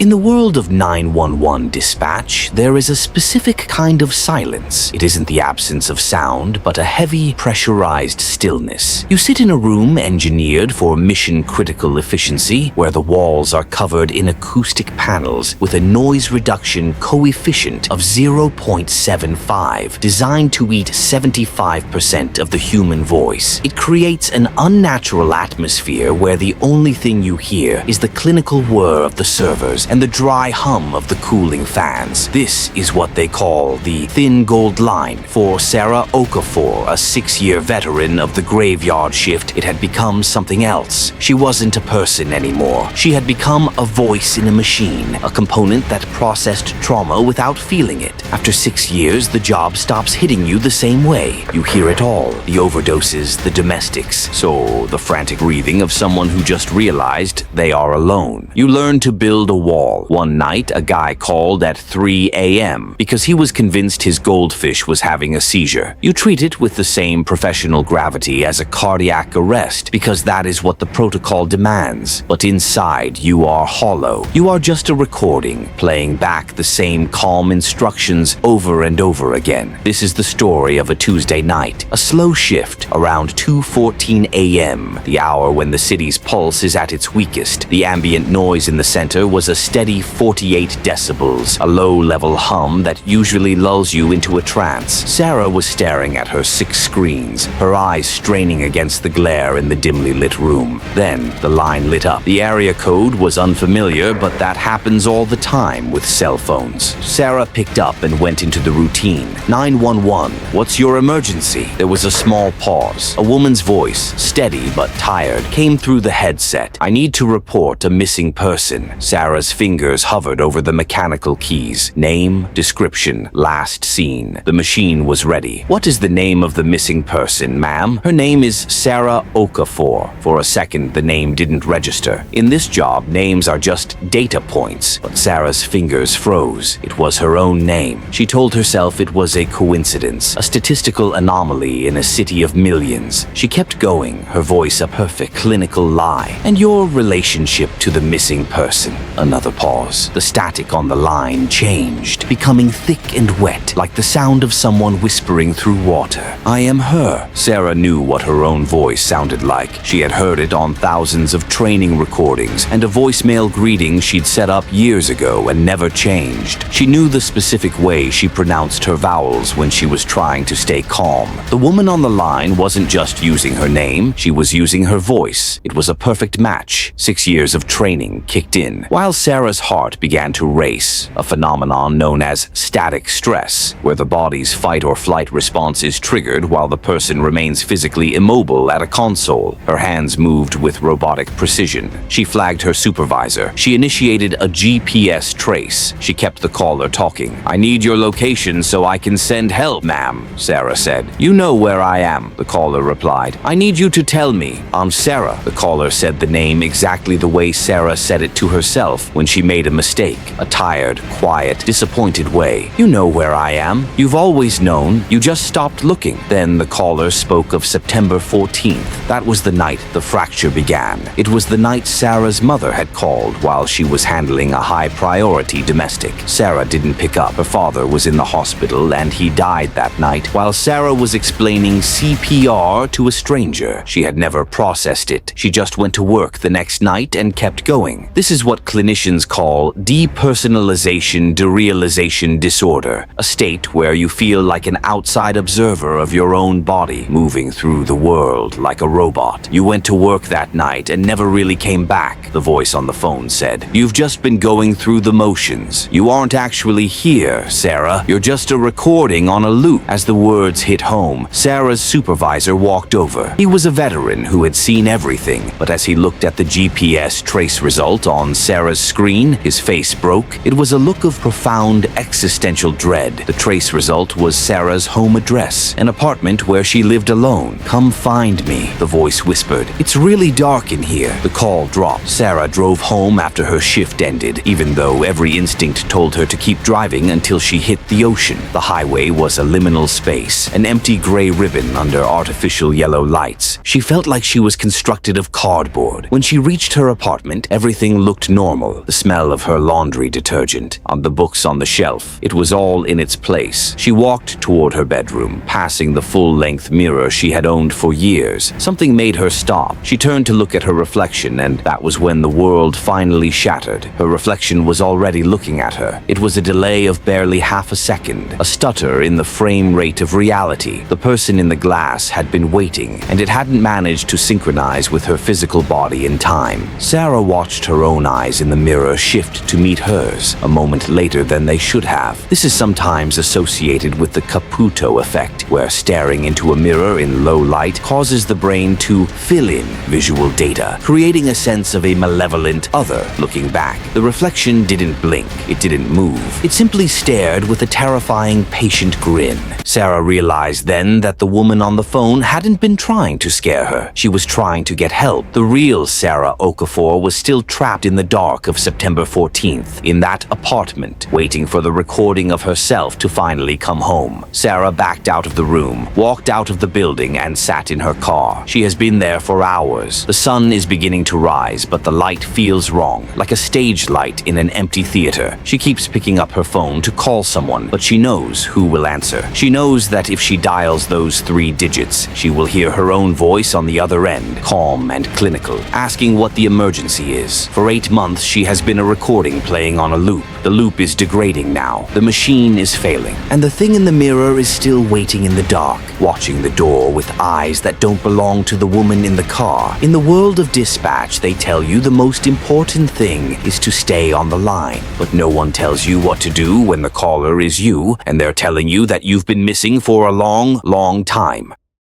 In the world of 911 dispatch, there is a specific kind of silence. It isn't the absence of sound, but a heavy, pressurized stillness. You sit in a room engineered for mission-critical efficiency, where the walls are covered in acoustic panels with a noise reduction coefficient of 0.75, designed to eat 75% of the human voice. It creates an unnatural atmosphere where the only thing you hear is the clinical whir of the servers and the dry hum of the cooling fans. This is what they call the thin gold line. For Sarah Okafor, a 6-year veteran of the graveyard shift, it had become something else. She wasn't a person anymore. She had become a voice in a machine, a component that processed trauma without feeling it. After 6 years, the job stops hitting you the same way. You hear it all: the overdoses, the domestics, so the frantic breathing of someone who just realized they are alone. You learn to build a wall. One night, a guy called at 3 a.m. because he was convinced his goldfish was having a seizure. You treat it with the same professional gravity as a cardiac arrest because that is what the protocol demands. But inside, you are hollow. You are just a recording, playing back the same calm instructions over and over again. This is the story of a Tuesday night, a slow shift around 2:14 a.m., the hour when the city's pulse is at its weakest. The ambient noise in the center was a steady 48 decibels, a low-level hum that usually lulls you into a trance. Sarah was staring at her 6 screens, her eyes straining against the glare in the dimly lit room. Then the line lit up. The area code was unfamiliar, but that happens all the time with cell phones. Sarah picked up and went into the routine. 911, what's your emergency? There was a small pause. A woman's voice, steady but tired, came through the headset. I need to report a missing person. Sarah's fingers hovered over the mechanical keys. Name, description, last seen. The machine was ready. What is the name of the missing person, ma'am? Her name is Sarah Okafor. For a second, the name didn't register. In this job, names are just data points. But Sarah's fingers froze. It was her own name. She told herself it was a coincidence, a statistical anomaly in a city of millions. She kept going, her voice a perfect clinical lie. And your relationship to the missing person? Another pause. The static on the line changed, becoming thick and wet, like the sound of someone whispering through water. I am her. Sarah knew what her own voice sounded like. She had heard it on thousands of training recordings and a voicemail greeting she'd set up years ago and never changed. She knew the specific way she pronounced her vowels when she was trying to stay calm. The woman on the line wasn't just using her name, she was using her voice. It was a perfect match. 6 years of training kicked in. While Sarah's heart began to race, a phenomenon known as static stress, where the body's fight or flight response is triggered while the person remains physically immobile at a console. Her hands moved with robotic precision. She flagged her supervisor. She initiated a GPS trace. She kept the caller talking. I need your location so I can send help, ma'am, Sarah said. You know where I am, the caller replied. I need you to tell me. I'm Sarah. The caller said the name exactly the way Sarah said it to herself when she made a mistake, a tired, quiet, disappointed way. You know where I am. You've always known. You just stopped looking. Then the caller spoke of September 14th. That was the night the fracture began. It was the night Sarah's mother had called while she was handling a high-priority domestic. Sarah didn't pick up. Her father was in the hospital and he died that night while Sarah was explaining CPR to a stranger. She had never processed it. She just went to work the next night and kept going. This is what clinicians call depersonalization derealization disorder, a state where you feel like an outside observer of your own body, moving through the world like a robot. You went to work that night and never really came back, the voice on the phone said. You've just been going through the motions. You aren't actually here, Sarah. You're just a recording on a loop. As the words hit home, Sarah's supervisor walked over. He was a veteran who had seen everything, but as he looked at the GPS trace result on Sarah's screen, his face broke. It was a look of profound existential dread. The trace result was Sarah's home address, an apartment where she lived alone. Come find me, the voice whispered. It's really dark in here. The call dropped. Sarah drove home after her shift ended, even though every instinct told her to keep driving until she hit the ocean. The highway was a liminal space, an empty gray ribbon under artificial yellow lights. She felt like she was constructed of cardboard. When she reached her apartment, everything looked normal. the smell of her laundry detergent, on the books on the shelf. It was all in its place. She walked toward her bedroom, passing the full-length mirror she had owned for years. Something made her stop. She turned to look at her reflection, and that was when the world finally shattered. Her reflection was already looking at her. It was a delay of barely half a second, a stutter in the frame rate of reality. The person in the glass had been waiting, and it hadn't managed to synchronize with her physical body in time. Sarah watched her own eyes in the mirror shift to meet hers a moment later than they should have. This is sometimes associated with the Caputo effect, where staring into a mirror in low light causes the brain to fill in visual data, creating a sense of a malevolent other looking back. The reflection didn't blink. It didn't move. It simply stared with a terrifying, patient grin. Sarah realized then that the woman on the phone hadn't been trying to scare her. She was trying to get help. The real Sarah Okafor was still trapped in the dark of September 14th, in that apartment, waiting for the recording of herself to finally come home. Sarah backed out of the room, walked out of the building, and sat in her car. She has been there for hours. The sun is beginning to rise, but the light feels wrong, like a stage light in an empty theater. She keeps picking up her phone to call someone, but she knows who will answer. She knows that if she dials those 3 digits, she will hear her own voice on the other end, calm and clinical, asking what the emergency is. For 8 months, she has been a recording playing on a loop. The loop is degrading now. The machine is failing. And the thing in the mirror is still waiting in the dark, watching the door with eyes that don't belong to the woman in the car. In the world of dispatch, they tell you the most important thing is to stay on the line. But no one tells you what to do when the caller is you, and they're telling you that you've been missing for a long, long time.